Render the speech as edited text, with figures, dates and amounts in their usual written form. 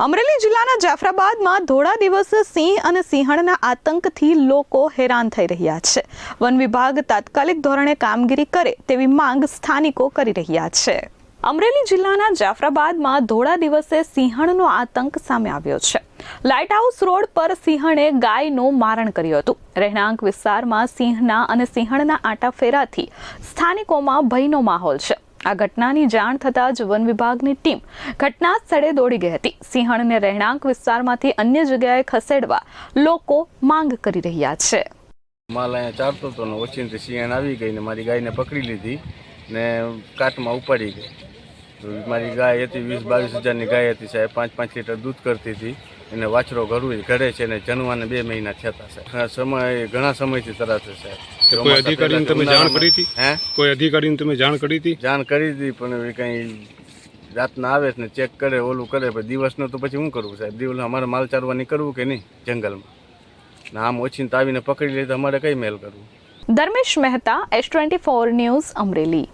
અમરેલી જિલ્લાના જાફરાબાદમાં ધોળા દિવસે સિંહ અને સિંહણના આતંકથી લોકો હેરાન થઈ રહ્યા છે. વન વિભાગ તાત્કાલિક ધોરણે કામગીરી કરે તેવી માંગ સ્થાનિકો કરી રહ્યા છે. અમરેલી જિલ્લાના જાફરાબાદમાં ધોળા દિવસે સિંહણનો આતંક સામે આવ્યો છે. લાઇટ હાઉસ રોડ પર સિંહણે ગાયનું મારણ કર્યું હતું. રહેણાંક વિસ્તારમાં સિંહના અને સિંહણના આંટાફેરાથી સ્થાનિકોમાં ભયનો માહોલ છે. આ ઘટનાની જાણ થતાં જ વન વિભાગની ટીમ ઘટના સ્થળે દોડી ગઈ હતી. સિંહણને રહેણાંક વિસ્તારમાંથી અન્ય જગ્યાએ ખસેડવા લોકો માંગ કરી રહ્યા છે. માલ અહીંયા ચારતો હતો ને ઓચિંતી સિંહણ આવી ગઈ ને મારી ગાયને પકડી લીધી ને કાટમાં ઉપાડી ગઈ. મારી ગાય હતી 20-22 હજારની ગાય હતી સાહેબ. 5-5 લીટર દૂધ કરતી હતી. એને વાછરો ઘરે છે ને જન્માને 2 મહિના થયા સાહેબ. ઘણા સમયથી તરાશે સાહેબ. કોઈ અધિકારીને તમે જાણ કરી હતી? કોઈ અધિકારીને તમે જાણ કરી હતી? જાણ કરી હતી પણ કંઈ રાતના આવે ને ચેક કરે ઓલું કરે પણ દિવસનું તો પછી શું કરવું સાહેબ? દિવસ અમારે માલ ચારવા નીકળવું કે નહીં જંગલમાં ને આમ ઓછીને આવીને પકડી લે તો અમારે કઈ મેલ કરવું? Dharmesh Mehta, S24 news, Amreli.